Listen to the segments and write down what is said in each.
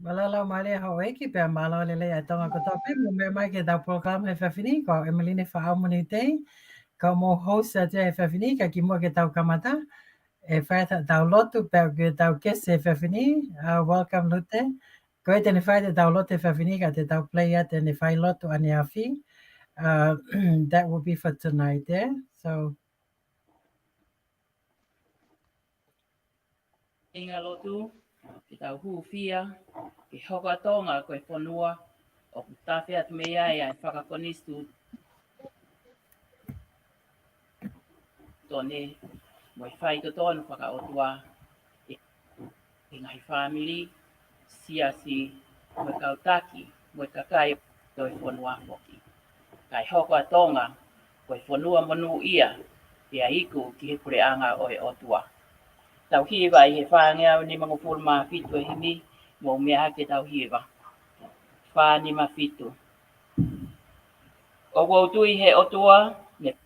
Malala male Hawaii ki pe malo lele ya tonga ko tope mo me mai ke da program he fafini ko Emeline fa amuni te ko mo host te he fafini ka ki mo ke tau kamata e fata tau lotu pe ke tau ke se fafini welcome lute ko te ne fata tau lotu fafini ka te tau play at ne fai lotu ani afi that will be for tonight yeah so Inga lotu, ki tau huwhia, ki hoka tonga koe whanua, o ku tawhi atu me iai ai whakakonistu tone, moi whai to tonu whakaotua, e ngai whamiri, siasi, moi kautaki, moi kakai koe whanua hoki. Kai hoka tonga, koe whanua manu ia, ia iku ki he kure anga o e otua. Tau hiwa i he whāngea ni mangupuru mā whitu e himi, mō mea ake tau hiwa. Whāni mā whitu. O wautui he otua, me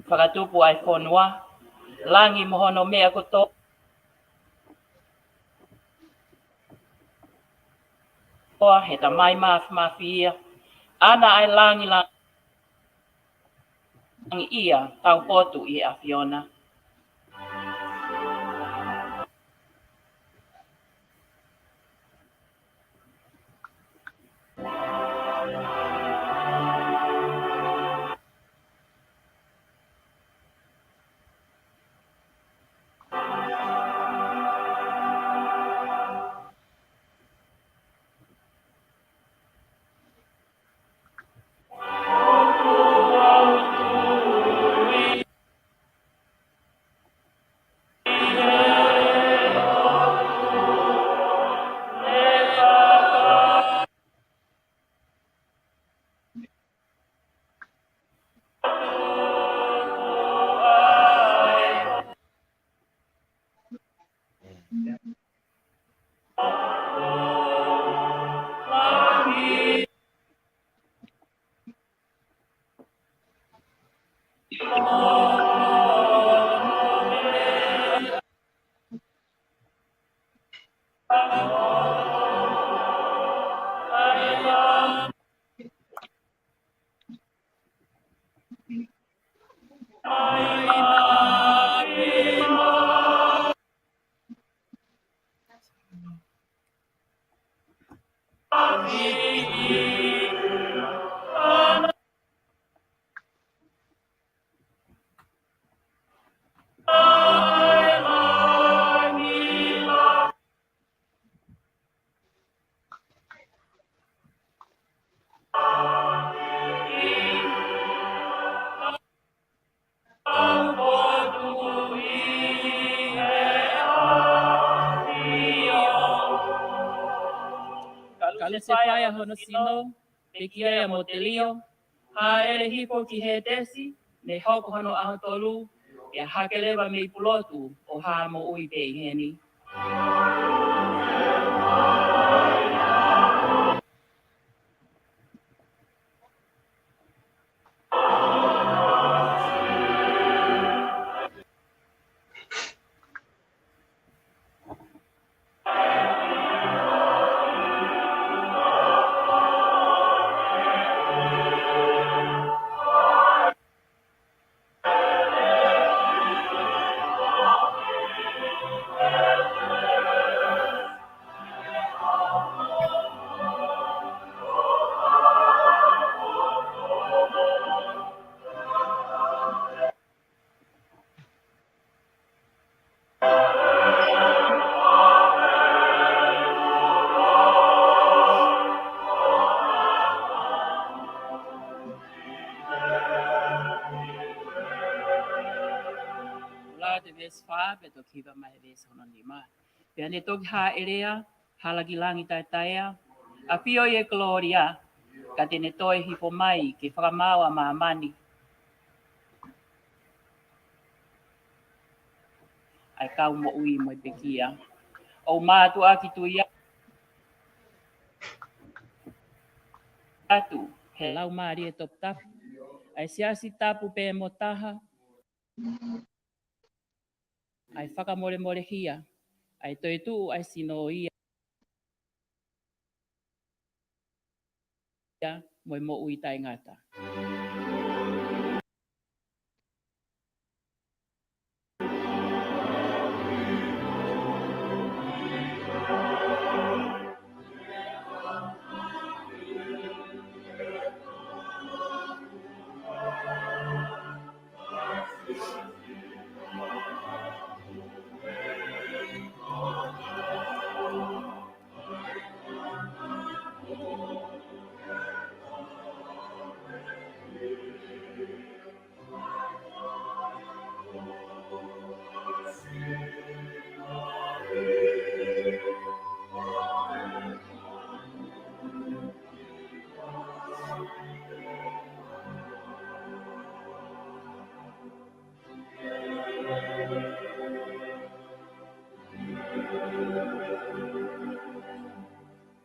whakatupu ai whanua, langi mohono mea koto, he ta mai mawhia, ana ai langi ia, tau potu i a Fiona. Kalu se whaia hono sino, pe kia ia mo te lio, ha ere hipo ki he tesi, ne hoko hono aho tolu, e hakelewa me i pulotu o ha mo ui pe i heni. La te ves wha, pe to kiwa mai ves hono ni mai. Pea ne toki ha erea, halagi langi tai taia, a pio e gloria, ka te ne toi hipo mai, ke whakamaua ma mani. Ai kau mo ui mo i pekia. O mātu aki tu ia atu, he lau maari e top tapu. Ai siasi tapu pe mo taha, ai whakamore more hia, Ai toi tu ai sino ia moi mo ui tai ngata.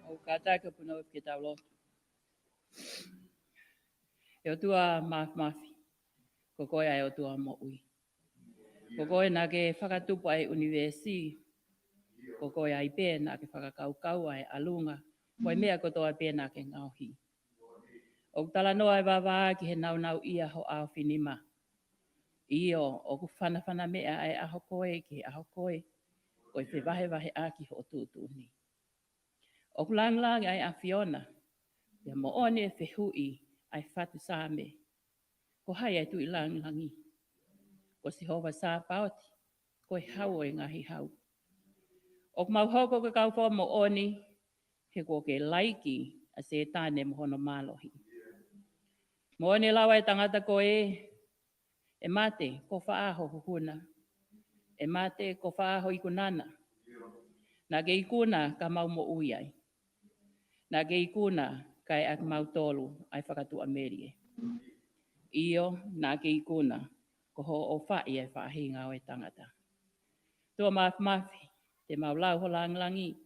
O kata ka puno ke tau lo. E o tua mafi. Ko koe ai o tua mo ui. Ko koe na ke whakatupu ai universi. Ko koe ai pē na ke whakakaukau ai alunga. Koe mea ko toa pē na ke ngauhi. O tala noa ai wawa ki he nau ia ho au whinima. Io o ku whana mea ai aho koe ki aho koe. Koe te wahe aki ho tūtuni. O ku lang ai a Fiona. Ia mo one e whihui ai whatu sāme. Ko hai ai tu i langi. Ko si hova sā paoti. Ko e hau e ngahi hau. O ku mauhoko ka kaufo mo oni. He ko ke laiki a se tāne mo hono mālohi. Mo one lawa e tangata ko e mate ko whaaho hukuna. E mate ko whaaho i kunana. Nā ke ikuna ka mau mo ui ai. Nā ke ikuna kai ak mau tolu ai whakatu amerie. Io nā ke ikuna ko ho o whai e whahinga o e tangata. Tua mafi, te mau lau ho langi,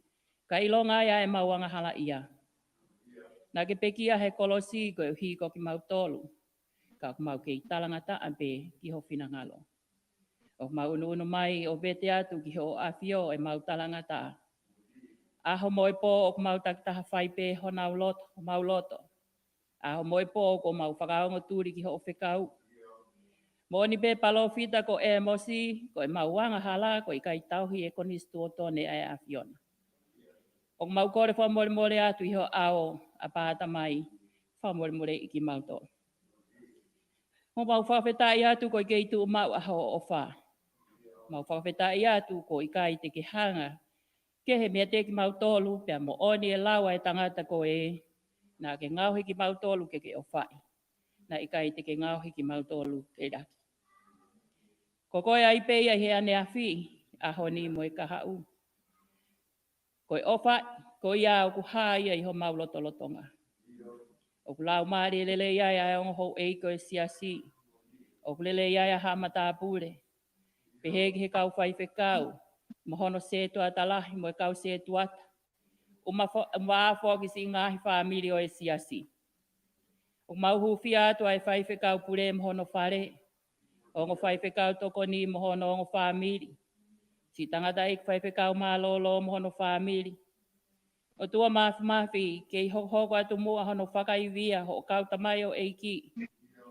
ka ilonga ia e mau anga hala ia. Nā ke pekia he kolosi ko e hiko ki mau tolu, ka mau ke talangata ampe ki ho whina ngalo. O mau unu mai o bete atu ki ho afio e mau talangata. Aho moi po o mau taktaha whaipe ho mau loto. Aho moi po ko mau whakaongo turi ki ho whekau. Moni pe palo fita ko e mosi ko e mau wanga hala ko i kai tauhi e konis tuoto ne ai a Fiona. O mau kore wha mole atu i ho ao a pāta mai wha mole i ki mau tō. Mo mau whawhetai atu ko i kei tu mau aho o wha. Mau whawhetai atu ko i kai te ke hanga. Ke he mea te ki mau tōlu pia mo oni e lawa e tangata ko e nā ke ngauhi ki mau tōlu ke o whai. Nā i kai te ke ngauhi ki mau tōlu ke raki. Ko koe ai peia he ane a whi, a honi mo e kahau. Ko e ofa, ko ia o ku haia i ho mau lotolotonga. O ku lau maari lele iai a ongo hou eiko e siasi. O ku lele iai a hamata apure. Pehegi he kau whai whekau. Mohono se tua talahi mo e kau se tuata. Uma afoki si ngahi whaamiri o e siasi. O mau huwhi atu ai whai whekau pure mohono whare. Ongo whai whekau toko ni mohono ongo whaamiri. Si tangata ik whai whekau mālolo mohono whaamiri. O tua mafi, kei hoko atu mua hono whakaiwia ho kau tamai o eiki.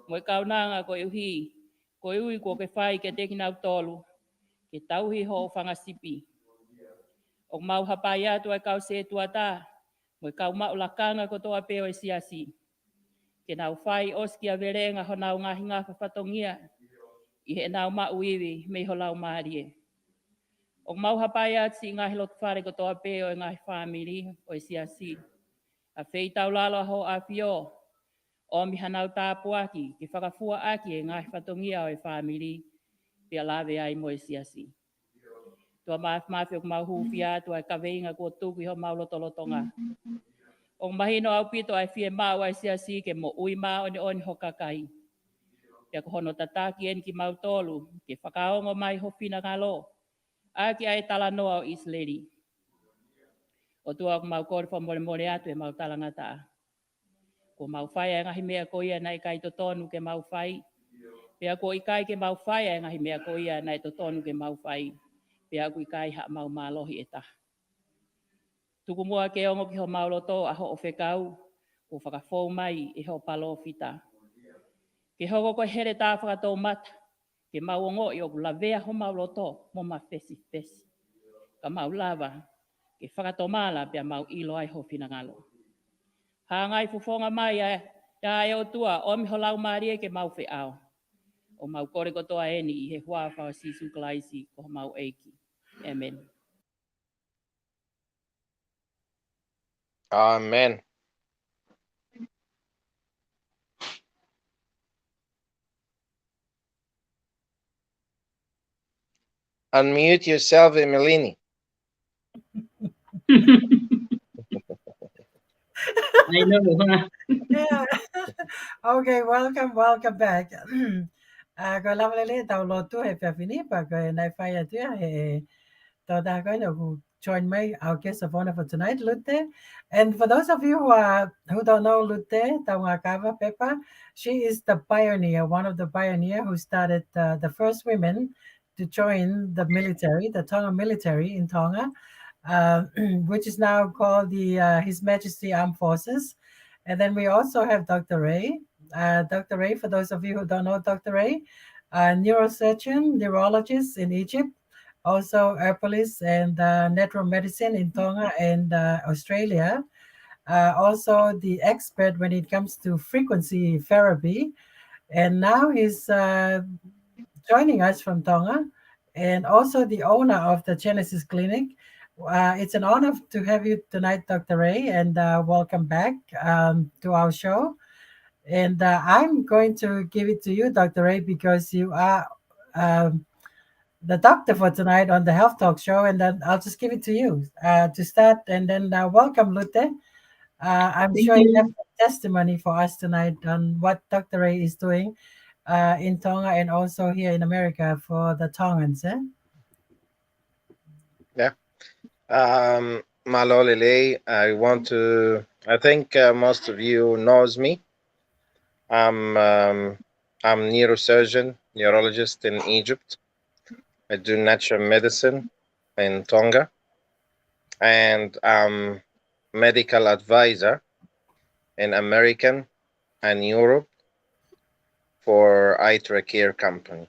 Mo e kau nanga ko e uhi, ko e ui ko ke whai ke teki nau tolu. Ke tauhi ho o whangasipi. O mau hapai atu ai kau se tuata. Mo e kau mau lakanga ko toa peo e siasi. Ke nau whai oskia verenga ho nau ngahi ngā whatongia. I he nau mau iwi me ho lau maarie. O mau hapai atu si ngahi lotu whare ko toa peo e ngahi whamiri o e siasi. A whei tau lalo ho a whio. O mi hanau tāpuaki ke whakafua aki e ngahi whatongia o e whamiri. Pia lawe ai mo e siasi. Tua mafi o mau huwhi atu ai kaweinga ko tuku i ho mau lotolotonga. O mahino au pito ai whie mau ai siasi ke mo ui mau ni oni ho kakai. Pia ko hono tataki en ki mau tolu ke whakaongo mai ho whina ngalo. Aki ai tala noa o Islandi. O tua ko mau kore mole atu e mau talangata. Ko mau whai e ngahi mea ko ia nai kai to tonu ke mau whai. Pea ko i kai ke mau whai e ngahi mea ko ia nai to tonu ke mau whai. Pea kui kai ha mau malohi e taha. Tuku mua ke ongo ki ho mauloto a ho o whekau o whakafou mai e ho palo fita. Ke hoko koe here tā whakatau mata, ke mauongo i o lavea ho mauloto mo ma fesi fesi. Ka mau lava, ke whakatau mala pia mau ilo ai ho finangalo. Ha ngai fufonga mai ya e o tua o mi ho lau marie ke mau whi au. O mau kore kotoa eni i he hua whawa sisu klaisi ko mau eiki. Amen. Amen. Unmute yourself, Emelini. I know. Yeah. Okay, welcome back. Ko lavele tau lotu he pewhini pa ko nai whaia tua he tō tā koina who join me, our guest of honor for tonight, Lute. And for those of you who don't know Lute, Taunga Kava Pepa, she is the pioneer, one of the pioneer who started the first women to join the military, the Tonga military in Tonga, which is now called the His Majesty Armed Forces. And then we also have Dr. Ray. Dr. Ray, for those of you who don't know Dr. Ray, neurosurgeon, neurologist in Egypt, also herbalist and natural medicine in Tonga and Australia. Also the expert when it comes to frequency therapy. And now he's joining us from Tonga and also the owner of the Genesis Clinic. It's an honor to have you tonight, Dr. Ray, and welcome back to our show. And I'm going to give it to you, Dr. Ray, because you are the doctor for tonight on the Health Talk Show. And then I'll just give it to you to start. And then welcome, Lute. I'm Thank sure you have you. testimony for us tonight on what Dr. Ray is doing in Tonga and also here in America for the Tongans. Eh? Yeah. Malolele, I think most of you knows me. I'm neurosurgeon, neurologist in Egypt. I do natural medicine in Tonga. And I'm medical advisor in American and Europe for ITRA Care Company.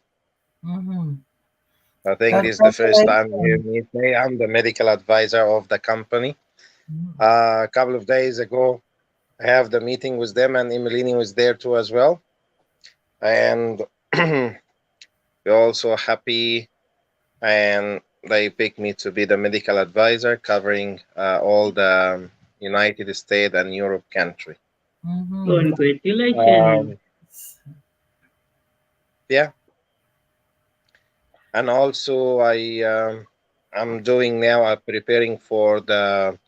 Mm-hmm. I think this is the first time you meet me. I'm the medical advisor of the company. A couple of days ago, I have the meeting with them, and Emelini was there too as well. And we're also happy, and they picked me to be the medical advisor covering all the United States and Europe country. Congratulations. Yeah. And also I'm doing now, I'm preparing for the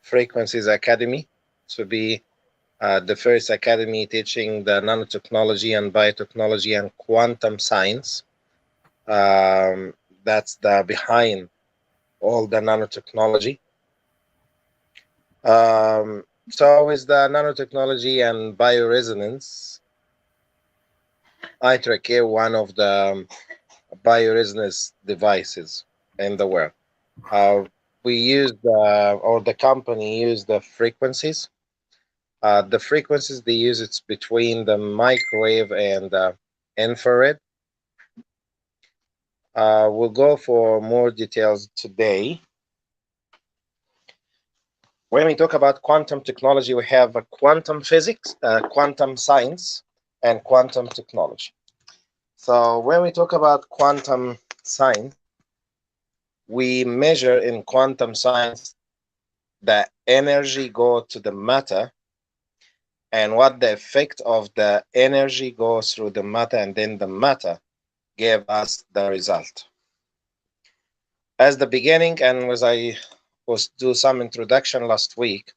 Frequencies Academy to be the first academy teaching the nanotechnology and biotechnology and quantum science. That's the behind all the nanotechnology. So with the nanotechnology and bioresonance, ITRA one of the bioresonance devices in the world. We use the company use the frequencies. The frequencies they use, it's between the microwave and the infrared. We'll go for more details today. When we talk about quantum technology, we have quantum physics, quantum science, and quantum technology. So when we talk about quantum science, we measure in quantum science the energy go to the matter and what the effect of the energy goes through the matter, and then the matter gave us the result. As the beginning, and as I was do some introduction last week,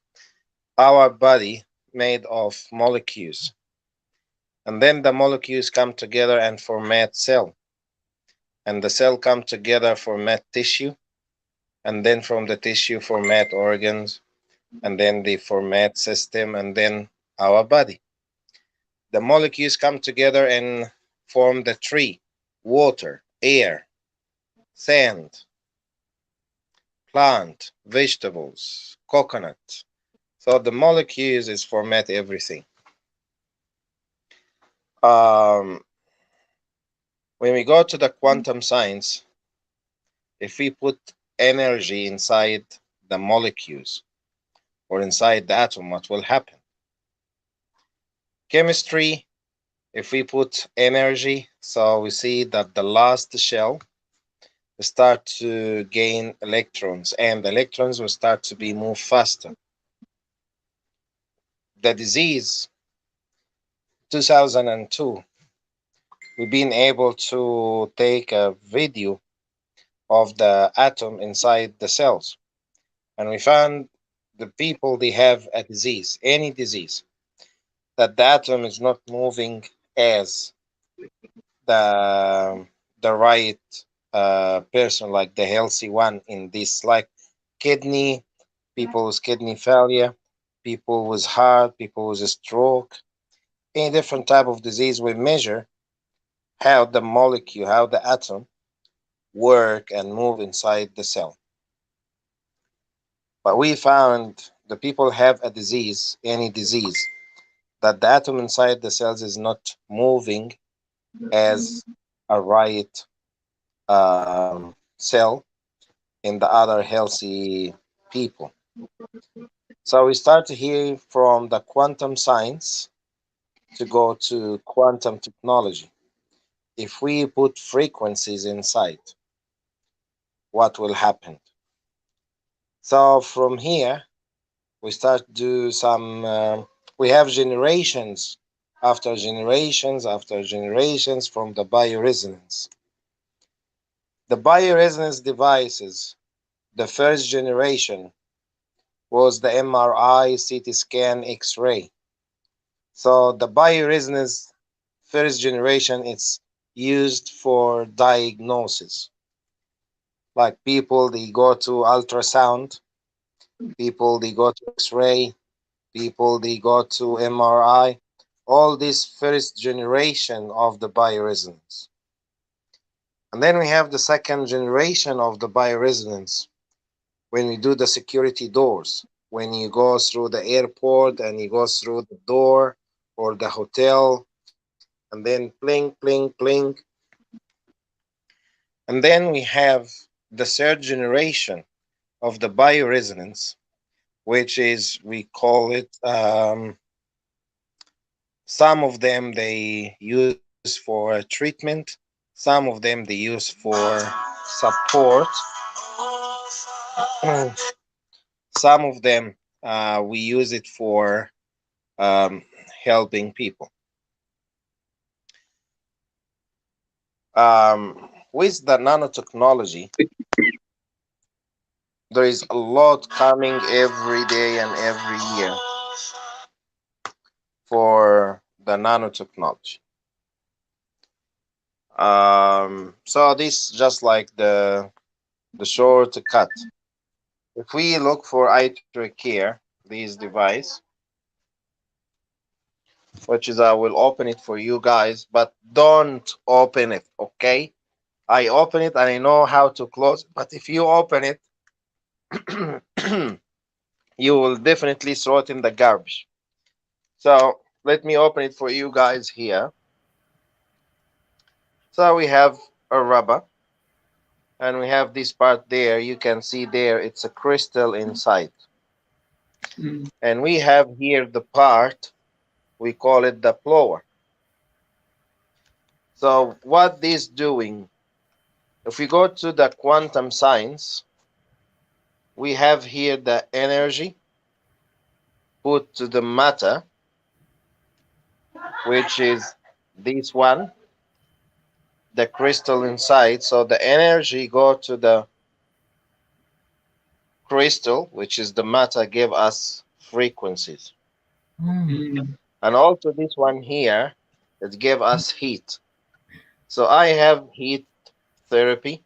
our body made of molecules, and then the molecules come together and format cell, and the cell come together format tissue, and then from the tissue format organs, and then the format system, and then our body. The molecules come together and form the tree: water, air, sand, plant, vegetables, coconut. So the molecules is format everything. Um, when we go to the quantum science, if we put energy inside the molecules or inside the atom, what will happen? Chemistry, if we put energy, so we see that the last shell start to gain electrons, and the electrons will start to be move faster. The disease 2002, we've been able to take a video of the atom inside the cells, and we found the people, they have a disease, any disease, that the atom is not moving as the right person, like the healthy one in this, like kidney, people with kidney failure, people with heart, people with a stroke, any different type of disease. We measure how the molecule, how the atom work and move inside the cell. But we found the people have a disease, any disease, that the atom inside the cells is not moving as a right cell in the other healthy people. So we start here from the quantum science to go to quantum technology. If we put frequencies inside, what will happen? So from here, we start do some. We have generations after generations after generations from the bioresonance. The bioresonance devices, the first generation was the MRI, CT scan, X-ray. So the bioresonance first generation, it's used for diagnosis. Like people, they go to ultrasound, people, they go to X-ray, people, they go to MRI. All this first generation of the bioresonance. And then we have the second generation of the bioresonance when we do the security doors. When you go through the airport and you go through the door or the hotel, and then blink, blink, blink. And then we have the third generation of the bioresonance, which is, we call it, some of them they use for treatment, some of them they use for support, some of them we use it for um, helping people. With the nanotechnology, there is a lot coming every day and every year for the nanotechnology. So this just like the shortcut. If we look for iTracker, this device, which is I will open it for you guys, but don't open it, okay? I open it and I know how to close, but if you open it, you will definitely throw it in the garbage. So let me open it for you guys here. So we have a rubber, and we have this part there. You can see there, it's a crystal inside. And we have here the part, we call it the blower. So what this doing, if we go to the quantum science, we have here the energy put to the matter, which is this one, the crystal inside. So the energy go to the crystal, which is the matter, give us frequencies. And also this one here, it gave us heat. So I have heat therapy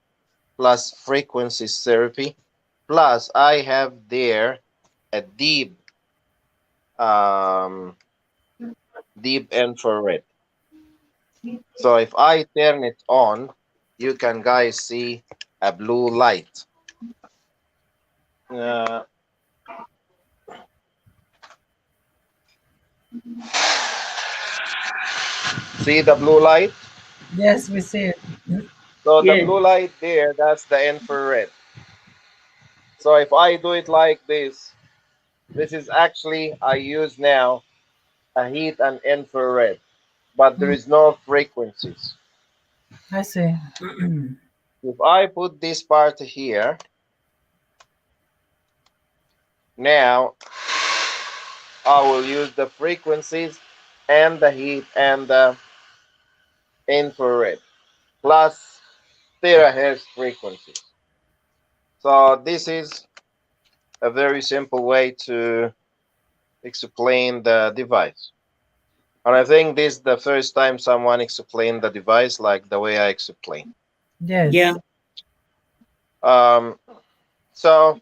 plus frequency therapy, plus I have there a um, deep infrared. So if I turn it on, you can guys see a blue light. Uh, see the blue light? Yes, we see it. So the Yes. blue light there, that's the infrared. So if I do it like this is actually, I use now a heat and infrared, but there Mm, is no frequencies. I see. If I put this part here, now I will use the frequencies and the heat and the infrared plus terahertz frequencies. So this is a very simple way to explain the device. And I think this is the first time someone explained the device like the way I explain. Yeah. Yes. Um, so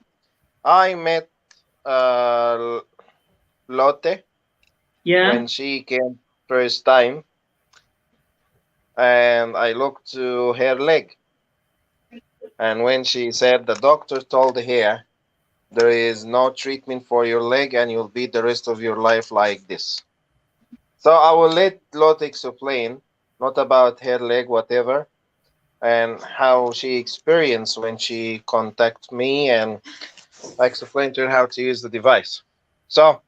I met Lotte Yeah. when she came first time, and I looked to her leg. And when she said the doctor told her there is no treatment for your leg and you'll be the rest of your life like this. So I will let Lotte explain, not about her leg, whatever, and how she experienced when she contacted me, and I explained to her how to use the device. So,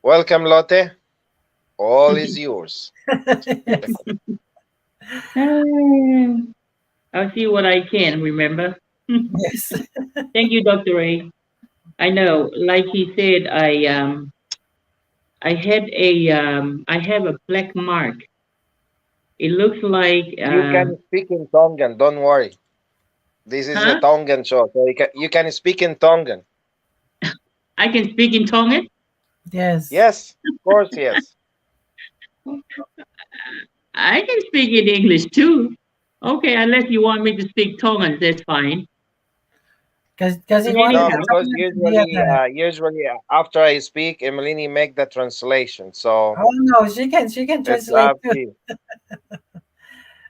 welcome, Lotte. All is yours. Yes. Um, I'll see what I can remember. Yes. Thank you, Dr. Ray. I know, like he said, I have a black mark. It looks like You can speak in Tongan, don't worry. This is a huh? Tongan show, so you can speak in Tongan. I can speak in Tongan. Yes. Yes, of course, yes. I can speak in English too. Okay, unless you want me to speak Tongan, that's fine. Because he But wanted No, the anyhow, because Tongan to be at usually, the. after I speak, Emelini make the translation. So Oh no, she can it's translate up too. to you.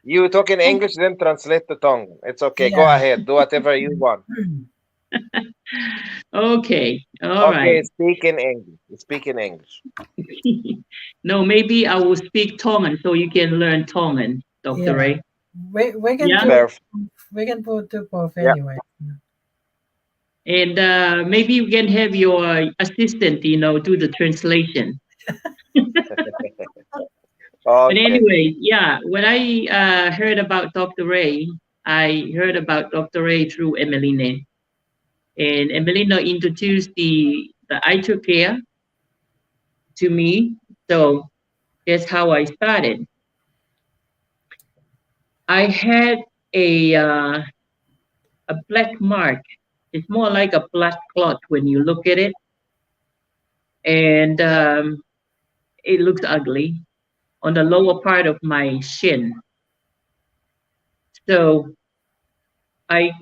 You talk in English, then translate to Tongan. It's okay. Go Yeah. ahead. Do whatever you want. okay, all right. Okay, speak in English. Speak in English. No, maybe I will speak Tongan so you can learn Tongan, Dr. Yeah. Ray. We can Yeah, do Perfect. we can do both Yeah. anyway. and maybe you can have your assistant, do the translation. But Okay. anyway, yeah, when I heard about Dr. Ray, I heard about Dr. Ray through Emeline. And Emelina introduced the eye care to me. So that's how I started. I had a uh, a black mark. It's more like a blood clot when you look at it, and it looks ugly on the lower part of my shin. So I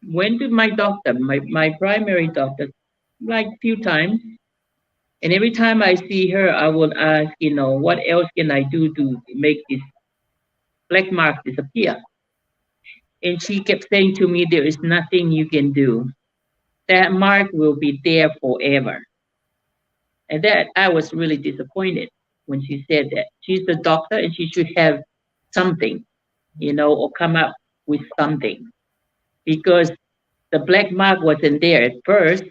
went to my doctor, my primary doctor, like a few times. And every time I see her, I would ask, what else can I do to make this black mark disappear? And she kept saying to me, there is nothing you can do. That mark will be there forever. And that I was really disappointed when she said that. She's the doctor and she should have something, or come up with something. Because the black mark wasn't there at first,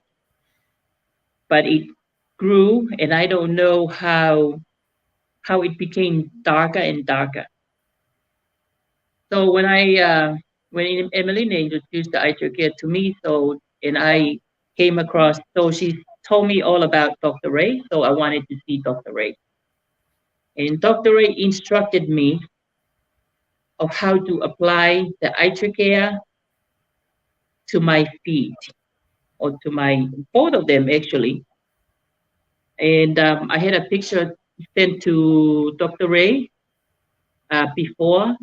but it grew and I don't know how it became darker and darker. So when Emeline introduced the eye care to me, and I came across, so she told me all about Dr. Ray, so I wanted to see Dr. Ray. And Dr. Ray instructed me of how to apply the eye care to my feet, or to my both of them actually. And I had a picture sent to Dr. Ray before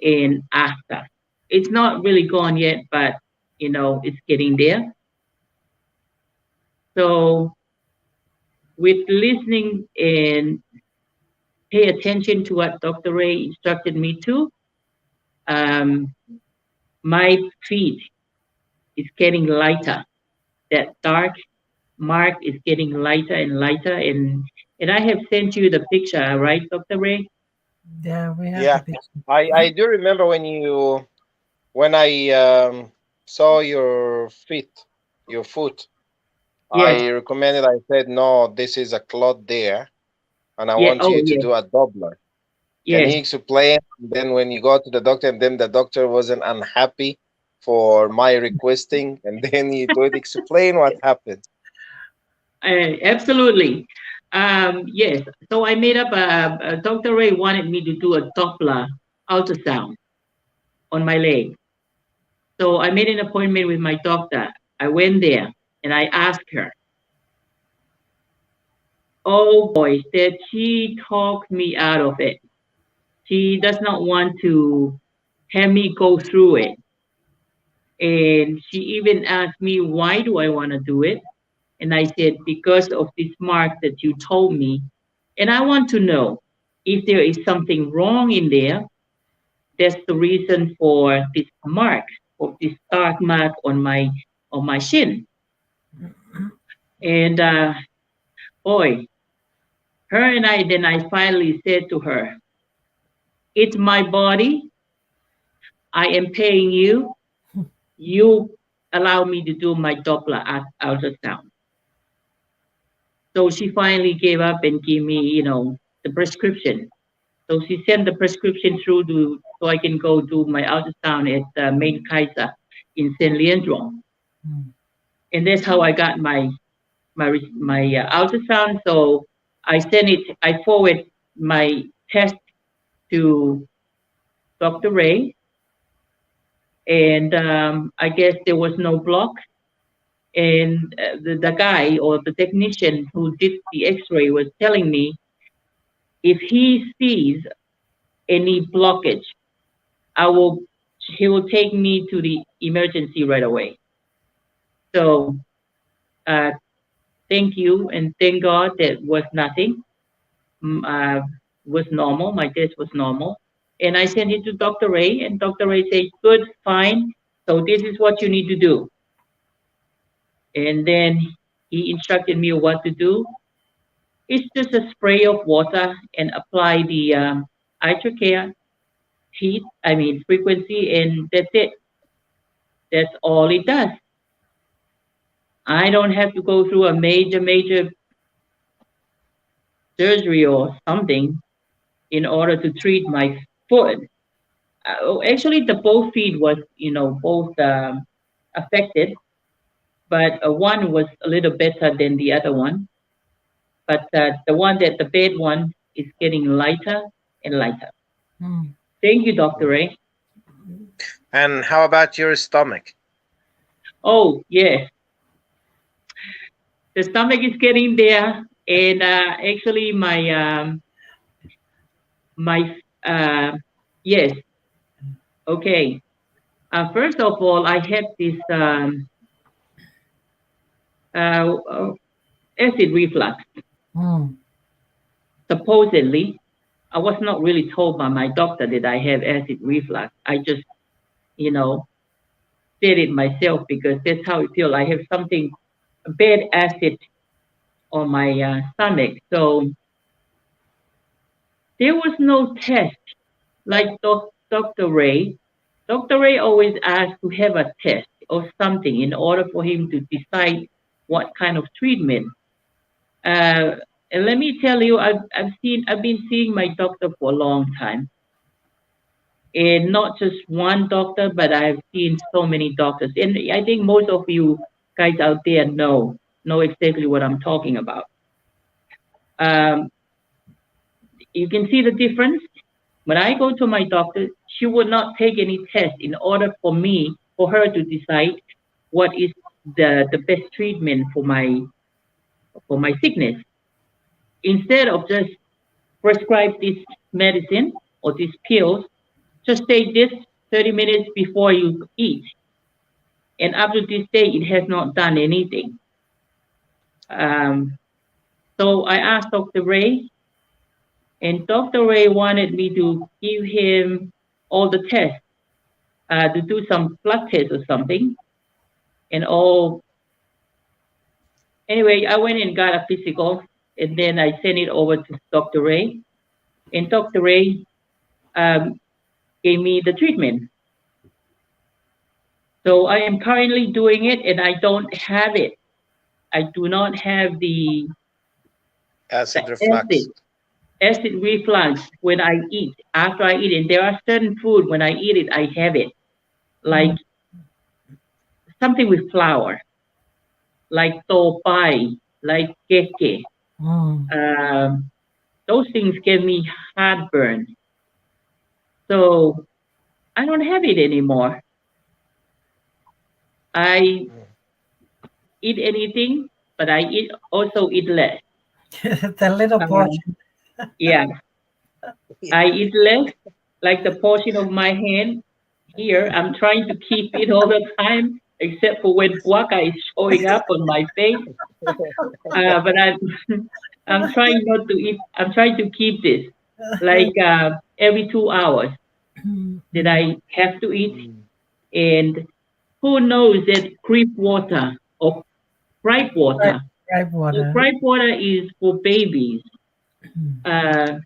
and after. It's not really gone yet, but it's getting there. So with listening and pay attention to what Dr. Ray instructed me to, um, my feet is getting lighter. that dark mark is getting lighter and lighter, and I have sent you the picture, right, Dr. Ray? Yeah, we have the Yeah, picture. I do remember when I saw your foot. Yes, I recommended. I said, no, this is a clot there, and I yeah, want oh you to yes, do a Doppler. Can yes. you explain? Then when you go to the doctor, and then the doctor wasn't unhappy for my requesting, and then you do it. Explain what happened. Absolutely. Yes. So I made up Dr. Ray wanted me to do a Doppler ultrasound on my leg. So I made an appointment with my doctor. I went there and I asked her. Oh boy, that she talked me out of it. She does not want to have me go through it. And she even asked me, why do I want to do it? And I said, because of this mark that you told me. And I want to know if there is something wrong in there. That's the reason for this mark, of this dark mark on my shin. And boy, her and I then I finally said to her, it's my body. I am paying you. You allow me to do my Doppler ultrasound. So she finally gave up and gave me, the prescription. So she sent the prescription through to so I can go do my ultrasound at Main Kaiser in Saint Leandro, Mm. and that's how I got my ultrasound. So I sent it. I forward my test to Dr. Ray, and I guess there was no block. And the guy or the technician who did the X-ray was telling me if he sees any blockage, I will he will take me to the emergency right away. So uh, thank you and thank God that was nothing. Was normal. My test was normal, and I sent it to Dr. Ray, and Dr. Ray said, "Good, fine. So this is what you need to do." And then he instructed me what to do. It's just a spray of water and apply the care heat. I mean frequency, and that's it. That's all it does. I don't have to go through a major surgery or something in order to treat my foot. Actually, the both feet was, both affected, but one was a little better than the other one. But the bad one is getting lighter and lighter. Mm. Thank you, Dr. Ray. And how about your stomach? Oh, yes. The stomach is getting there. And actually, my, yes, okay. First of all, I had this uh, acid reflux. Mm. Supposedly, I was not really told by my doctor that I have acid reflux. I just, you know, said it myself because that's how I feel. I have something bad acid on my stomach. So there was no test like Dr. Ray. Dr. Ray always asks to have a test or something in order for him to decide what kind of treatment. Uh, and let me tell you, I've been seeing my doctor for a long time, and not just one doctor, but I've seen so many doctors, and I think most of you guys out there know exactly what I'm talking about. Um, you can see the difference. When I go to my doctor, she would not take any test in order for her to decide what is the best treatment for my sickness. Instead of just prescribe this medicine or these pills, just take this 30 minutes before you eat. And up to this day, it has not done anything. Um, so I asked Dr. Ray, and Dr. Ray wanted me to give him all the tests, to do some blood tests or something. And all Anyway, I went and got a physical, and then I sent it over to Dr. Ray, and Dr. Ray um, gave me the treatment. So I am currently doing it, and I don't have it. I do not have the Acid acid reflux. acid reflux when I eat. After I eat it, there are certain food when I eat it, I have it, like something with flour, like topai, like keke. Mm. Those things give me heartburn. So I don't have it anymore. I eat anything, but I also eat less. The little Uh, portion. yeah, I eat less, like the portion of my hand here. I'm trying to keep it all the time, except for when guaca is showing up on my face. But I'm trying not to eat. I'm trying to keep this, like every 2 hours that I have to eat. And who knows that creep water or gripe Right, water? right So water. gripe water is for babies. Uh,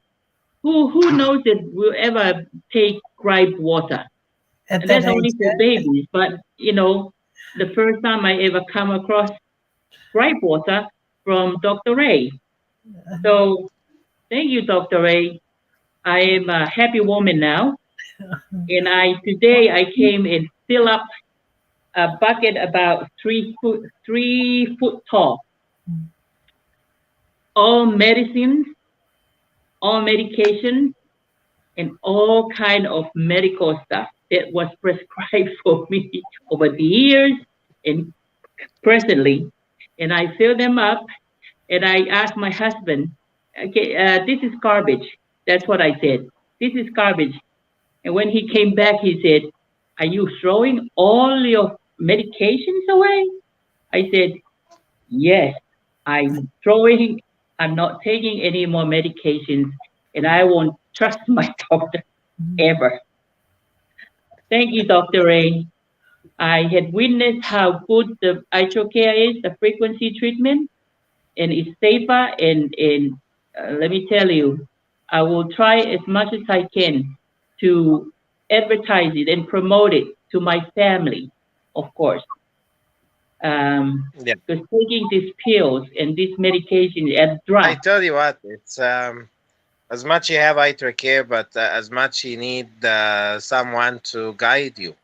who knows that will ever take gripe water? At And that that's age, only for babies. But the first time I ever come across gripe water from Dr. Ray. So thank you, Dr. Ray. I am a happy woman now. And today I came and fill up a bucket about 3 foot tall, all medicines, all medication, and all kind of medical stuff that was prescribed for me over the years and presently. And I fill them up, and I asked my husband, okay, this is garbage. That's what I said. This is garbage. And when he came back, he said, are you throwing all your medications away? I said, yes, I'm not taking any more medications, and I won't trust my doctor ever. Thank you, Dr. Ray. I had witnessed how good the care is, the frequency treatment, and it's safer. And let me tell you, I will try as much as I can to advertise it and promote it to my family, of course. Yeah. Because taking these pills and this medication and I drugs, tell you what, it's as much you have eye care, but as much you need someone to guide you.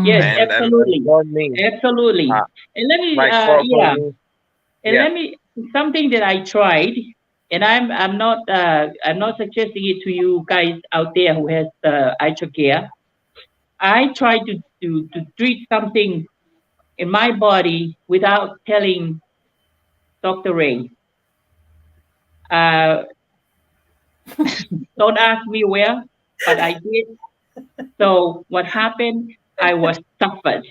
yes, And absolutely, for me, absolutely. uh, And let me, like for yeah, me, and yeah, let me something that I tried, and I'm not suggesting it to you guys out there who has eye care. I tried to treat something in my body without telling Dr. Ray. Uh, don't ask me where, but I did. So what happened? I was suffered.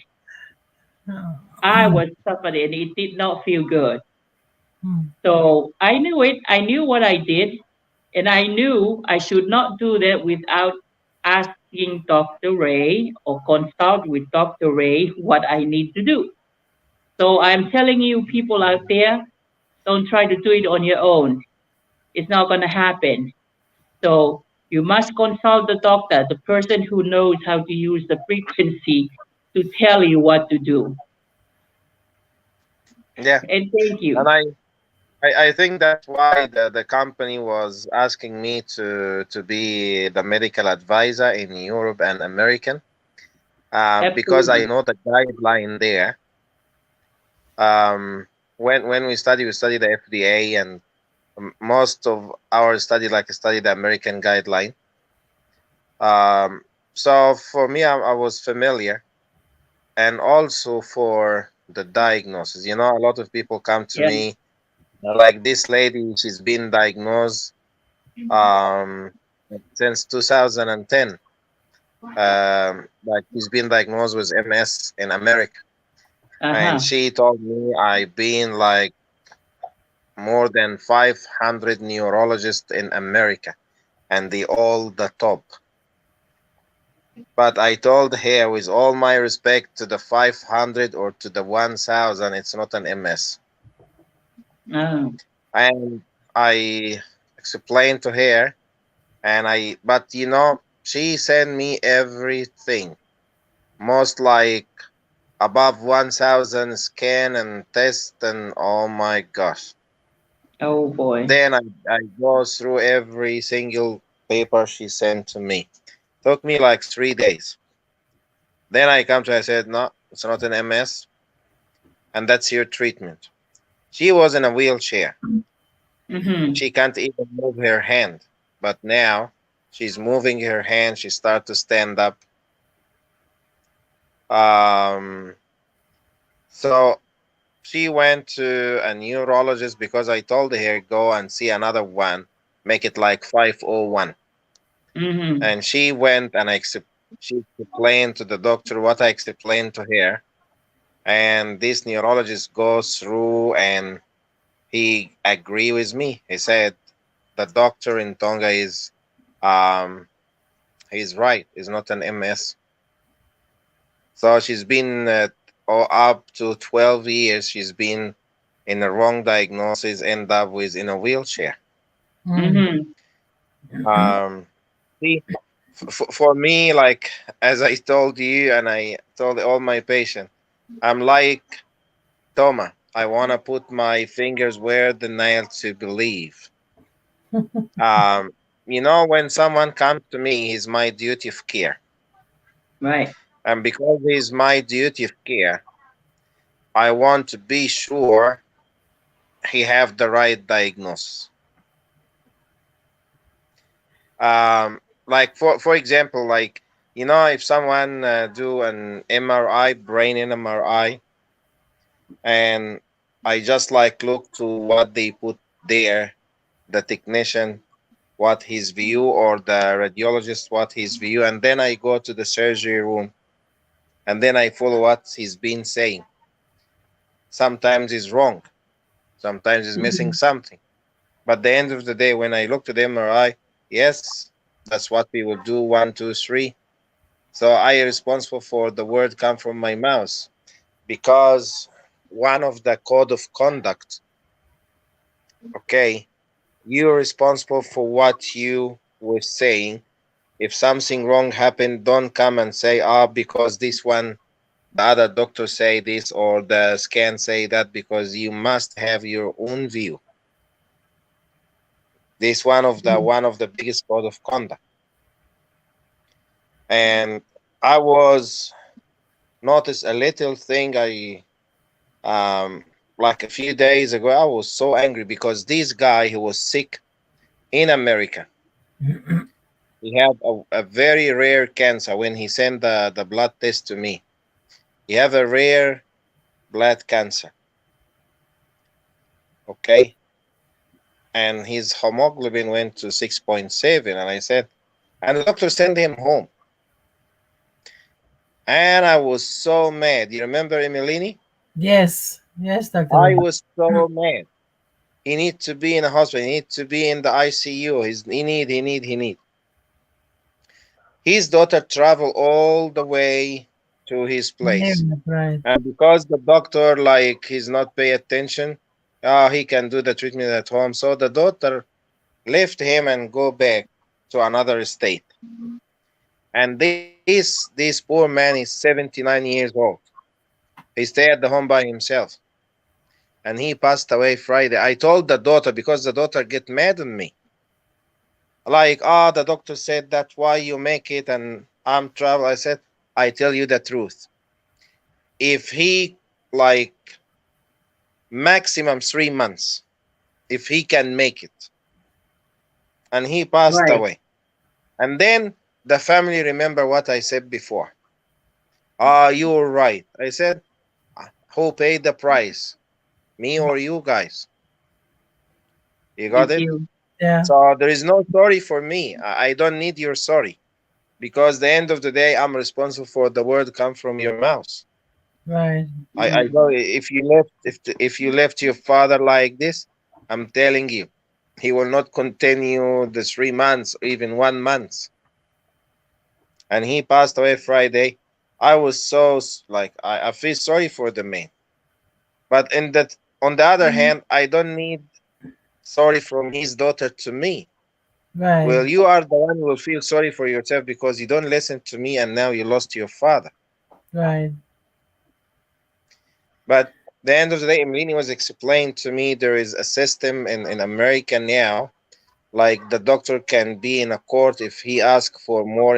I was suffered, and it did not feel good. So I knew it. I knew what I did, and I knew I should not do that without asking Dr. Ray or consult with Dr. Ray what I need to do. So I'm telling you, people out there, don't try to do it on your own. It's not going to happen. So you must consult the doctor, the person who knows how to use the frequency to tell you what to do. yeah. And thank And you. I think that's why the company was asking me to be the medical advisor in Europe and American, because I Absolutely. know the guideline there. When we study the FDA, and most of our study the American guideline. Um, so for me, I was familiar, and also for the diagnosis. You know, a lot of people come to Yeah. me, like this lady. She's been diagnosed um, since 2010. Like she's been diagnosed with MS in America, and Uh-huh. she told me I've been like more than 500 neurologists in America, and they all the top. But I told her, with all my respect to the 500 or to the 1000, it's not an MS. Ah, And I explained to her, but she sent me everything, most like above 1,000 scan and test, and oh my gosh. oh boy. Then I go through every single paper she sent to me. Took me like 3 days. Then I come to her, I said, no, it's not an MS, and that's your treatment. She was in a wheelchair. Mm-hmm. She can't even move her hand. But now she's moving her hand. She starts to stand up. Um, so she went to a neurologist because I told her go and see another one, make it like 501. Mm-hmm. And she went and she explained to the doctor what I explained to her. And this neurologist goes through and he agreed with me. He said the doctor in Tonga is um he's right. It's not an MS. So she's been up to 12 years. She's been in the wrong diagnosis, end up with in a wheelchair. Mm. Mm-hmm. Um, see, for me, like as I told you, and I told all my patients, I'm like Toma. I want to put my fingers where the nails to believe. Um, when someone comes to me, it's my duty of care, Right. and because it's my duty of care, I want to be sure he have the right diagnosis. Like for example, like if someone do an MRI, brain MRI, and I just like look to what they put there, the technician, what his view, or the radiologist, what his view, and then I go to the surgery room, and then I follow what he's been saying. Sometimes it's wrong, sometimes it's missing Mm-hmm. something. But at the end of the day, when I look to the MRI, yes, that's what we will do. One, two, three. So I am responsible for the word come from my mouth because one of the code of conduct. Okay, you're responsible for what you were saying. If something wrong happened, don't come and say, because this one, the other doctor say this or the scan say that, because you must have your own view. This one of the biggest code of conduct. And I was noticed a little thing. Like a few days ago, I was so angry because this guy who was sick in America, he had a very rare cancer. When he sent the blood test to me, he have a rare blood cancer. Okay, and his hemoglobin went to 6.7, and I said, and the doctor sent him home, and I was so mad. You remember Emilini? Yes, yes, Dr. I Ray. was so mad. He need to be in a hospital. He need to be in the ICU. He need. His daughter traveled all the way to his Yeah, place, right. and because the doctor like he's not pay attention, he can do the treatment at home. So the daughter left him and go back to another state. And this poor man is 79 years old. He stayed at the home by himself, and he passed away Friday. I told the daughter because the daughter get mad on me. Like, the doctor said that's why you make it, and I'm travel. I said, I tell you the truth. If he like maximum 3 months, if he can make it, and he passed Right. away, and then the family remember what I said before. You're right. I said, who paid the price? Me or you guys? You got It's it? you. Yeah, So there is no sorry for me. I don't need your sorry because the end of the day, I'm responsible for the word come from your mouth. right. I know Mm-hmm. if you left your father like this, I'm telling you, he will not continue the 3 months, or even 1 month. And he passed away Friday. I was so like I feel sorry for the man. But in that on the other hand, I don't need sorry from his daughter to me. Right. Well, you are the one who will feel sorry for yourself because you don't listen to me and now you lost your father. Right. But the end of the day, Emilini was explained to me there is a system in America now, like the doctor can be in a court if he asks for more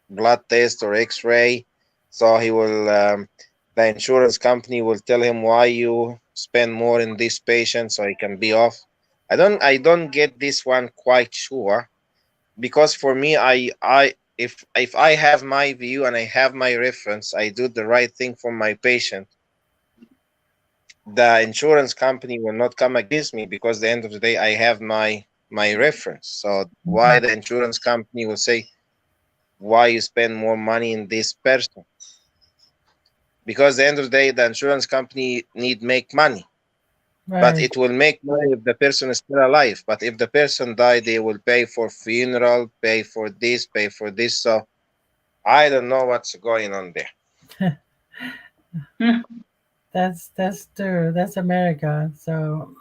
blood test or X-ray, so he will the insurance company will tell him why you spend more in this patient so he can be off. I don't get this one quite sure, because for me I if I have my view and I have my reference, I do the right thing for my patient. The insurance company will not come against me because at the end of the day I have my reference. So why the insurance company will say why you spend more money in this person? Because at the end of the day the insurance company need make money. But Right. it will make money if the person is still alive. But if the person died, they will pay for funeral, pay for this, pay for this. So I don't know what's going on there. That's true. That's America. So,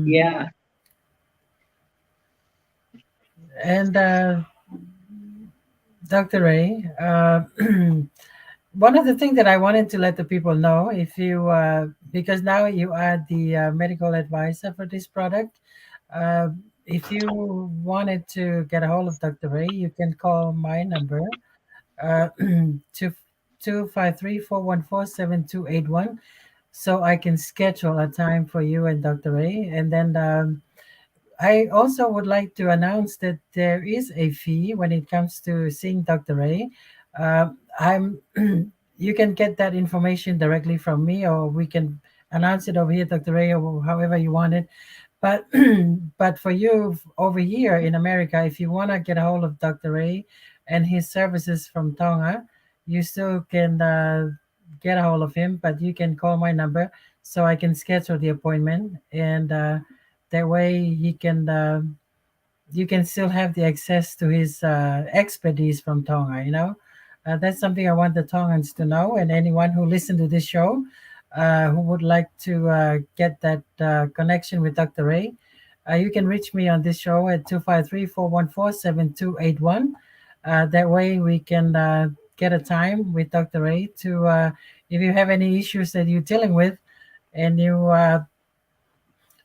Yeah. and Dr. Ray, one of the things that I wanted to let the people know, if you because now you are the medical advisor for this product. Uh, if you wanted to get a hold of Dr. Ray, you can call my number, uh, two 253-414-7281, so I can schedule a time for you and Dr. Ray. And then I also would like to announce that there is a fee when it comes to seeing Dr. Ray. I'm you can get that information directly from me, or we can announce it over here, Dr. Ray, or however you want it. But but for you over here in America, if you want to get a hold of Dr. Ray and his services from Tonga, you still can get a hold of him. But you can call my number so I can schedule the appointment, and that way he can you can still have the access to his expertise from Tonga. That's something I want the Tongans to know, and anyone who listen to this show who would like to get that connection with Dr. Ray, you can reach me on this show at 253-414-7281. That way we can get a time with Dr. Ray to, if you have any issues that you're dealing with and you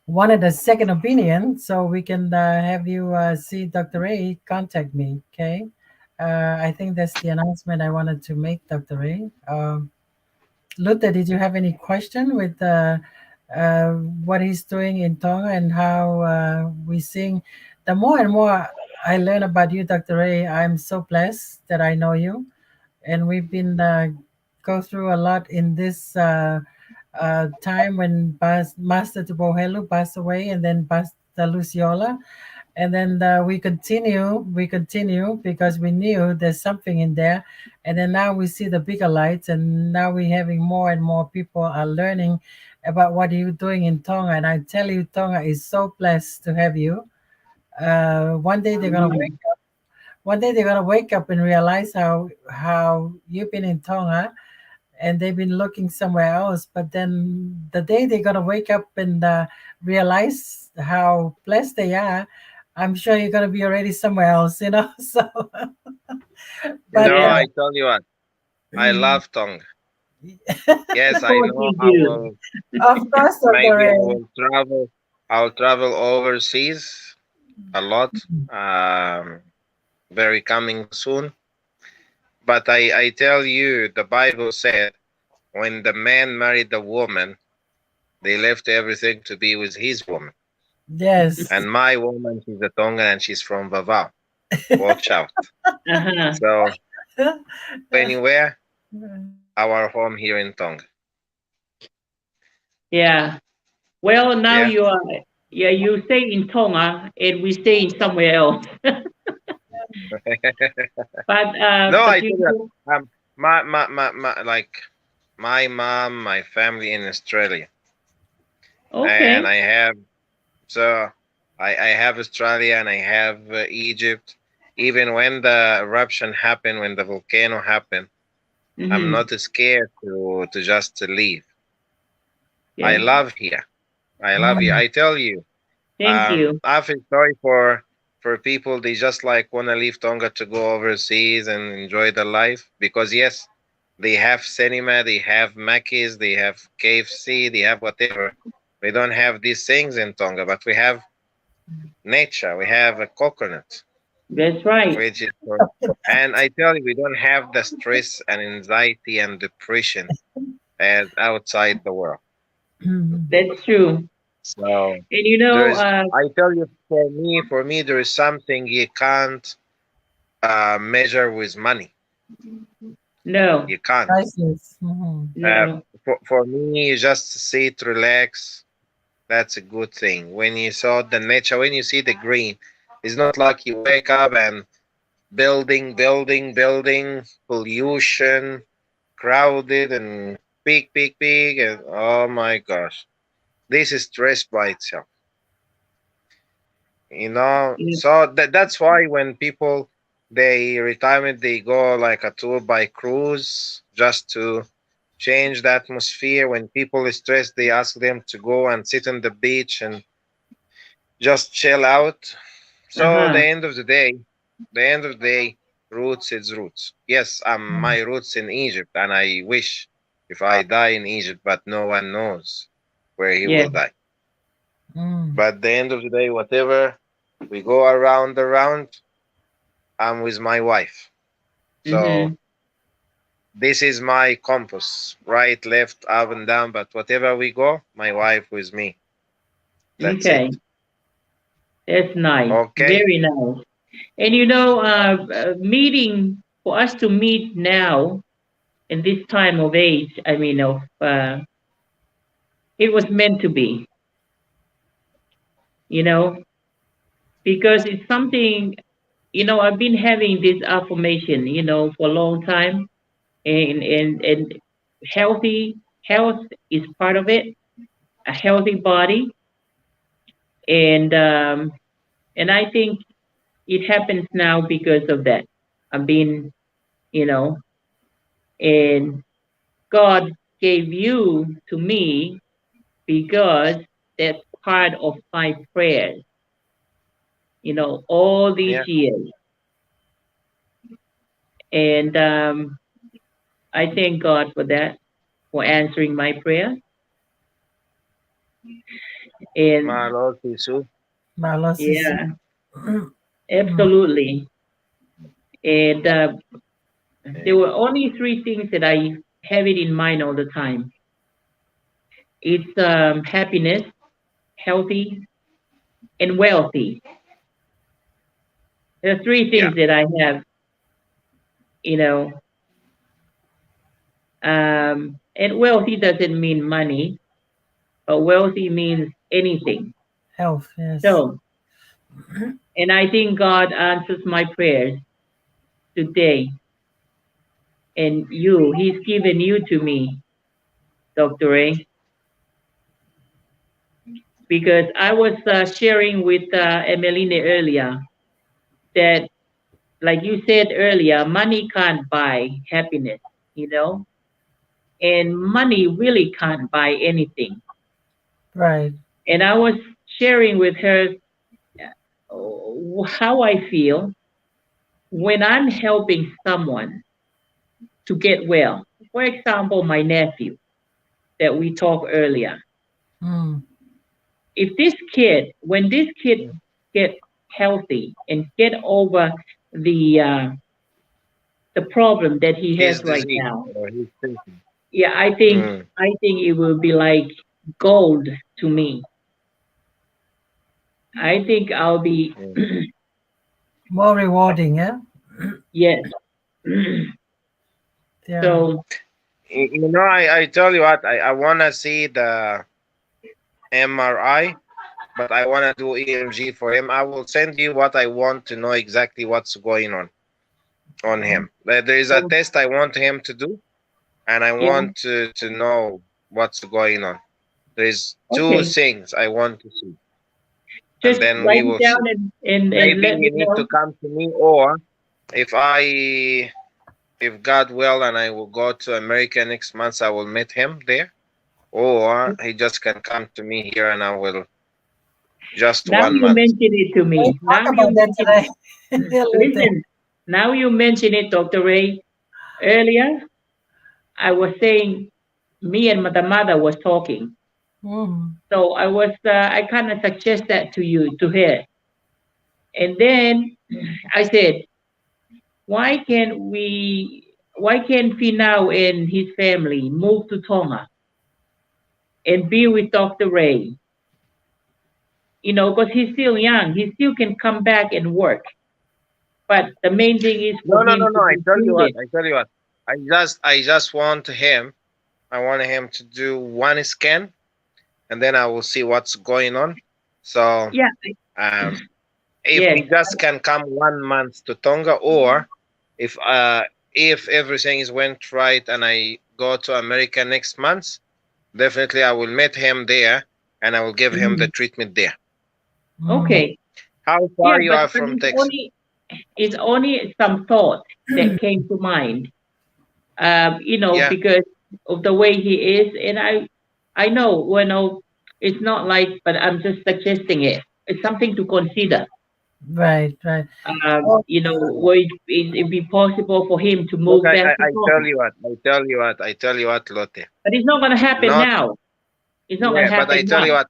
wanted a second opinion, so we can have you see Dr. Ray, contact me. Okay. I think that's the announcement I wanted to make, Dr. Ray. Luther, did you have any question with uh, what he's doing in Tonga and how we seeing? The more and more I learn about you, Dr. Ray, I'm so blessed that I know you, and we've been go through a lot in this time when Master Tupohelu passed away, and then Pastor Luciola, and then we continue because we knew there's something in there, and then now we see the bigger lights, and now we're having more and more people are learning about what you're doing in Tonga. And I tell you, Tonga is so blessed to have you. One day they're gonna wake Amen. up. One day they're gonna wake up and realize how you've been in Tonga, and they've been looking somewhere else. But then the day they're gonna wake up and realize how blessed they are, I'm sure you're gonna be already somewhere else. So, but No, Yeah, I tell you what, I love Tonga. of Yes, I course know you I do. will, of course, Dr. maybe Ray. I'll travel overseas a lot, very coming soon. But I tell you, the Bible said when the man married the woman, they left everything to be with his woman. Yes. And my woman, she's a Tongan and she's from Vavau. Watch out. Uh-huh. So anywhere, our home here in Tonga. Yeah. Well, now Yeah. you are, yeah, you stay in Tonga and we stay in somewhere else. No, But I you tell you, like my mom, my family in Australia, and okay. I have so I have Australia and I have Egypt. Even when the eruption happened, when the volcano happened, I'm Mm-hmm. not scared to just leave. I Yes. love here. I love you. Mm. I tell you, Thank you. I feel sorry for people. They just like want to leave Tonga to go overseas and enjoy their life because yes, they have cinema, they have Mackey's, they have KFC, they have whatever. We don't have these things in Tonga, but we have nature. We have a coconut, That's right. which is and I tell you, we don't have the stress and anxiety and depression as outside the world. Mm. That's true. So And you there know, is, I tell you, for me, there is something you can't measure with money. no, You can't. Priceless. Mhm. Uh, no. for me, you just sit, relax. That's a good thing. When you saw the nature, when you see the green, it's not like you wake up and building, building, building, pollution, crowded, and big, big, big, and oh my gosh, this is stress by itself. Yeah. So that's why when people they retirement they go like a tour by cruise just to change the atmosphere. When people are stressed they ask them to go and sit on the beach and just chill out. So Uh-huh. the end of the day, roots is roots. Yes, Mm. my roots in Egypt, and I wish if I die in Egypt, but no one knows where he Yeah. will die. Mm. But the end of the day, whatever we go around, I'm with my wife. So Mm-hmm. this is my compass, right, left, up and down. But whatever we go, my wife with me. That's Okay. it. That's nice. Okay. Very nice. And you know, meeting for us to meet now in this time of age, I mean, it was meant to be, you know, because it's something, I've been having this affirmation, for a long time, and health is part of it, a healthy body, and I think it happens now because of that. I've been, you know, and God gave you to me because that's part of my prayers, all Yeah. these years. And I thank God for that, for answering my prayer. And My Lord Jesus. Malo sisi. yeah, Mm. absolutely. And there Yeah. were only three things that I have it in mind all the time. It's happiness, healthy, and wealthy. There are three Yeah. things that I have, you know. And wealthy doesn't mean money, but wealthy means anything. Health, yes. So, and I think God answers my prayers today. And He's given you to me, Dr. Ray, because I was sharing with Emeline earlier that, like you said earlier, money can't buy happiness, you know, and money really can't buy anything. Right. And I was sharing with her how I feel when I'm helping someone to get well. For example, my nephew that we talked earlier. Mm. If when this kid get healthy and get over the problem that he His has right disease now, or his symptom. yeah, Mm. I think it will be like gold to me. I think I'll be Mm. More rewarding, yeah? yes. Yeah. So I tell you what, I want to see the MRI, but I want to do EMG for him. I will send you what I want to know exactly what's going on him. There is a so test I want him to do, and I yeah, want to know what's going on. There's two okay. things I want to see, and Just then write we it will down see. and Maybe let me you need to know. come to me, or if if God will, and I will go to America next month, I will meet him there. or he just can come to me here and I will just Now 1 you month. mention it to We'll me. talk Now you about that mention today. it. Lute. Listen, now you mention it, Dr. Ray. Earlier, I was saying me and the mother was talking. Mm. So I kind of suggest that to you, to her. And then I said, why can't why can't Finau and his family move to Tonga and be with Dr. Ray? You know, because he's still young. He still can come back and work. But the main thing is for No, no, no, him no. to I be tell you what. treated. I tell you what. I just want him. I want him to do one scan, and then I will see what's going on. So, Yeah, um, if yes. he just can come 1 month to Tonga, or if uh, if everything is went right and I go to America next month, definitely I will meet him there and I will give him the Mhm. treatment there. Mm. Okay. How Yeah, far you are but from Texas? it's only some thought that came to mind. You know, Yeah. because of the way he is, and I know, it's not like, but I'm just suggesting it. It's something to consider. Right, right. Oh, You know, would it be possible for him to Look, move I, back I, to I tell home? you what, I tell you what, I tell you what, Lotte. But it's not going to happen Not now. It's not going Yeah, to but happen I tell now. you what,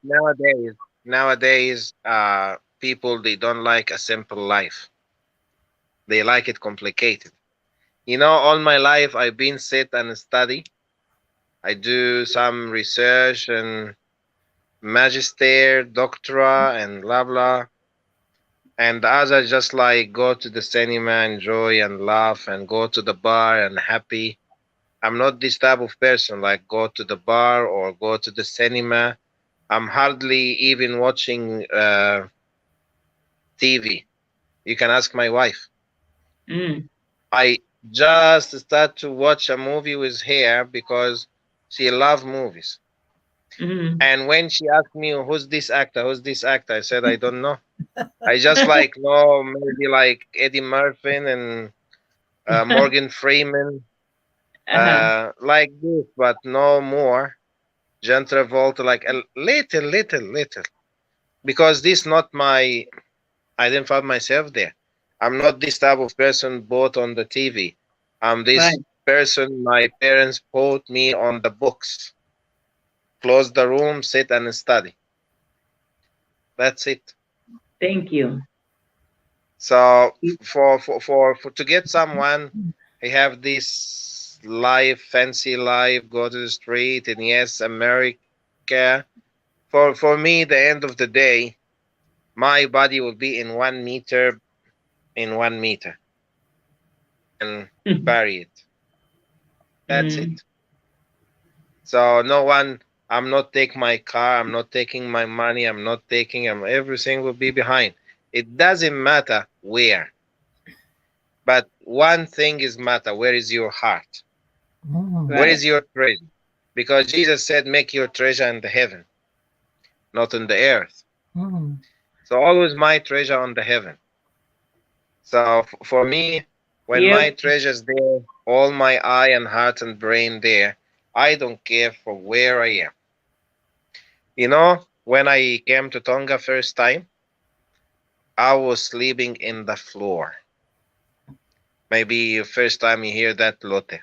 nowadays, people they don't like a simple life. They like it complicated. All my life I've been sit and study. I do some research and magister, doctora, and blah blah. And others just like go to the cinema, enjoy and laugh, and go to the bar and happy. I'm not this type of person. Like go to the bar or go to the cinema. I'm hardly even watching TV. You can ask my wife. Mm, I just start to watch a movie with her because she loves movies. mm. And when she asked me who's this actor, I said I don't know. I just like know maybe like Eddie Murphy and Morgan Freeman, Uh-huh. like this, but no more. John Travolta, like a little, because this not my. I didn't find myself there. I'm not this type of person bought on the TV. I'm this Right. person my parents put me on the books. Close the room, sit and study. That's it. Thank you. So for to get someone, he have this life, fancy life, go to the street, and yes, America. For me, the end of the day, my body will be in 1 meter, and bury it. That's Mm, it. So no one. I'm not taking my car. I'm not taking my money. I'm not taking. Everything will be behind. It doesn't matter where, but one thing is matter. Where is your heart? mm. Where right. is your treasure? Because Jesus said, "Make your treasure in the heaven, not on the earth." Mm. So always my treasure on the heaven. So for me, when my Yep. treasure's there, all my eye and heart and brain there, I don't care for where I am. When I came to Tonga first time, I was sleeping in the floor. Maybe first time you hear that, Lotte.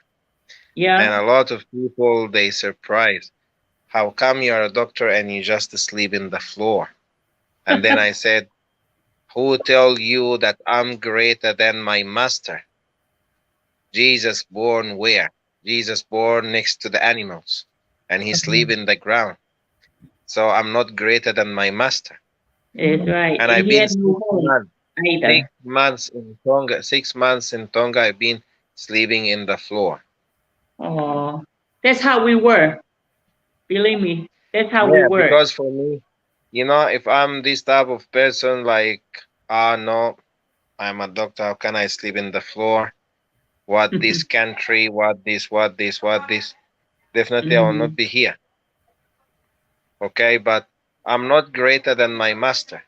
And Yeah. a lot of people, they surprised. How come you're a doctor and you just sleep in the floor? And then I said, who tell you that I'm greater than my master? Jesus born where? Jesus born next to the animals. And he sleep in the ground. So I'm not greater than my master. That's right. And And I've he been had no six home months. either. 6 months in Tonga. 6 months in Tonga. I've been sleeping in the floor. Oh, that's how we were. Believe me, that's how we Yeah, were. because for me, if I'm this type of person, like, no, I'm a doctor. How can I sleep in the floor? What this country? What this? What this? What this? Definitely, I will not Mhm. be here. Okay, but I'm not greater than my master.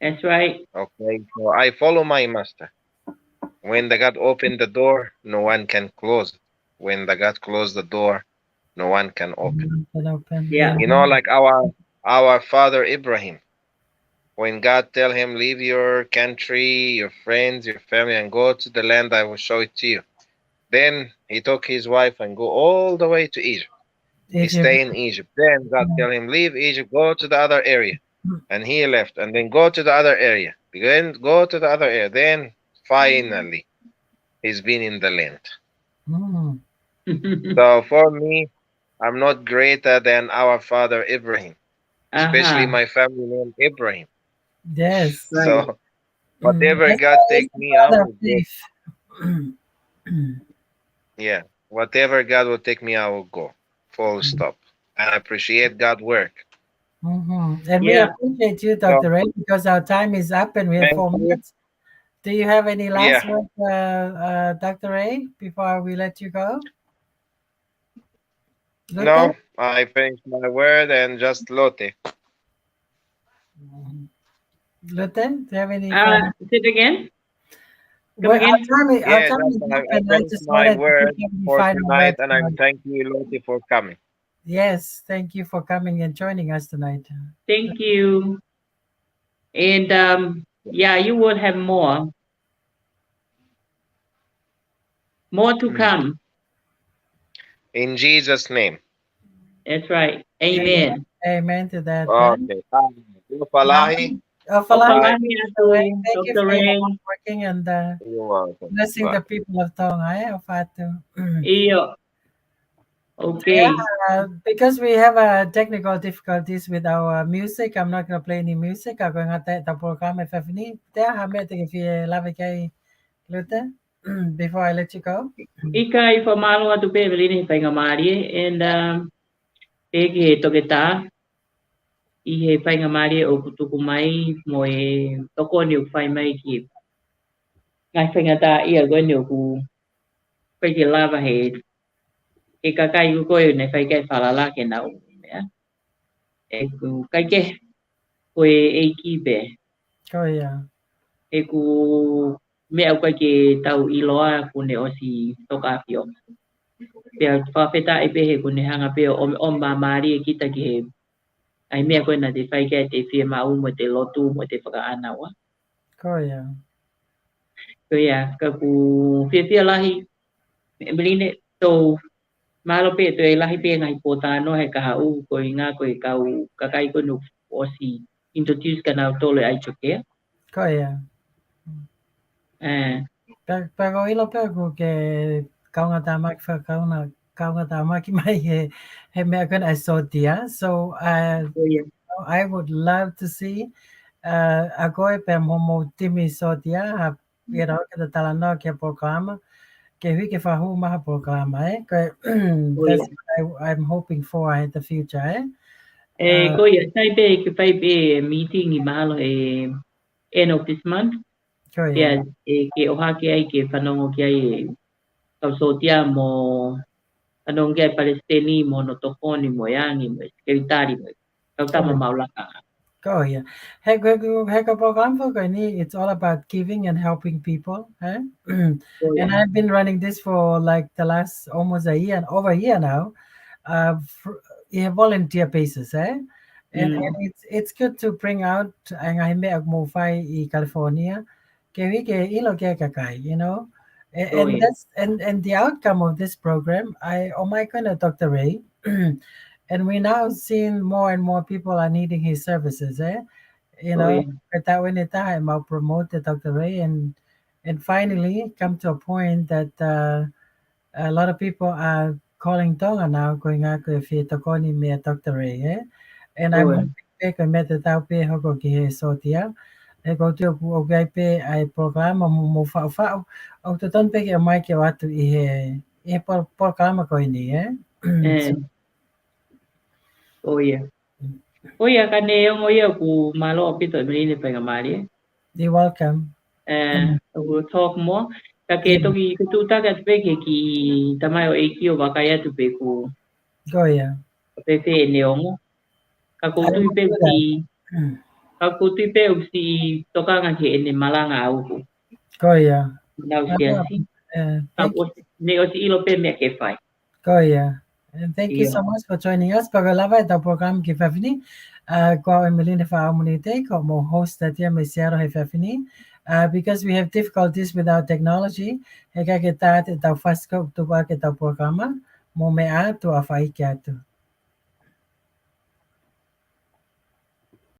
That's right. Okay, so I follow my master. When the God opened the door, no one can close it. When the God closed the door, no one can open. Can open. Yeah. You know, like our father Ibrahim, when God tell him, leave your country, your friends, your family, and go to the land I will show it to you. Then he took his wife and go all the way to Egypt. He Egypt. stay in Egypt. Then God tell him, leave Egypt, go to the other area. And he left, and then go to the other area. Then go to the other area. Then finally, he's been in the land. Mm. So for me, I'm not greater than our father Ibrahim, especially my family name Ibrahim. Yes. Right. So whatever That's God why he's take the me, I father of will go. faith. Yeah, whatever God will take me, I will go. Full stop. And I appreciate God work. And we Yeah. appreciate you, So Dr. Ray, because our time is up and we have thank 4 you. minutes. Do you have any last Yeah. words, Dr. Ray, before we let you go? Luther? No, I finished my word and just Lotte. Luther, do you have any final? Say it again. Come Well, again. our Yeah, time just is up, I and I finished just my wanted to word give any for final tonight, words. and I'm thank you, Lotte, for coming. Yes, thank you for coming and joining us tonight. Thank you. And yeah, you will have more to Mm. come. In Jesus' name. That's right. Amen. Amen. Amen to that. Okay. Falahi. Follow Bye-bye. Opalani Dr. Ray. ato, Thank you Dr. for your Ray. hard working and You're welcome. blessing Bye. the people of Tonga. Fatu. Iyo. Yeah, Okay. because we have technical difficulties with our music, I'm not going to play any music. I'm going to take the program if I need. There, I met if you love it, Luther, before I let you go. Ika I pamalo atu pe velini pa ngamari and e ke toketa I he pa ngamari o kutuku mai mo e toko ni fai mai ki. Ngai pa ngata I go ni ku pa ki lava he e ka kai ku ko ne fai kai falala ke nau. E ku kai ke ko e ki be Oh, yeah. e ku me au kai ke tau I loa ku ne o si toka pio. Pe fa feta e pe he ku ne hanga pe o mamari e kita ki he ai mea koe na te whaikai te whia mau mo te lotu mo te whakaanawa. Oh, yeah. Ko ia, ka ku whia lahi, meline, tō malo pe tō e lahi pe ngai pō tāno he kaha u ko I ngā koe kau kakai koe no o si introduce ka nau tōle ai chokea. Oh, yeah. Pero ilo pero que kaunga tama fa kaunga tama ki mai he mea kona I saw dia. So I would love to see a goe pe momo timi so dia you know ke tala no ke programa ke hui ke fahu maha programa that's what I'm hoping for in the future Ko ia, tai pe ke whai pe meeting I mahalo e end of this month. Pia ke oha ke ai ke whanongo ke ai e kausotia mo anong ke Palestini mo no tokoni mo yangi mo sekretari mo kau tama maulaka. Oh yeah, heck program for Gani. It's all about giving and helping people. And I've been running this for like the last almost a year and over a year now. Yeah, volunteer basis, and it's good to bring out ang I may agmufay I California. Kaya ke ilo ke kakay, you know. And that's and the outcome of this program, oh my goodness, Dr. Ray. And we're now seeing more and more people are needing his services, you know, time I'll promote Dr. Ray and finally come to a point that a lot of people are calling Tonga now, going out if you tokoni me Dr. Ray, and I'm hoping I met the tao pe hoko ki he sotia. E ko tio pu o gai pe ai programa mo fa o te ton pe ki mai ki watu I he programa ko ini, Oia ka ne ongo ia ku malo pito mini pa ngamari. You're welcome. We'll talk more. Ka ke toki ku tu taka pe ke ki tamai o eki o wakaya tu pe ku. Goya. Pe pe ne ongo. Ka ku tu pe ki ka ku tu pe o si toka nga ke ene malanga au ku. Goya. Nau si asi. Ne o si ilo pe me ke fai. Goya. And thank you Yeah. so much for joining us. Pagalava ito program ki Fafini. Ko Emeline fa amunite ko mo host that ya mesiaro he Fafini. Because we have difficulties with our technology, heka kita ito fast ko to ba kita programa mo mea to afai kiatu.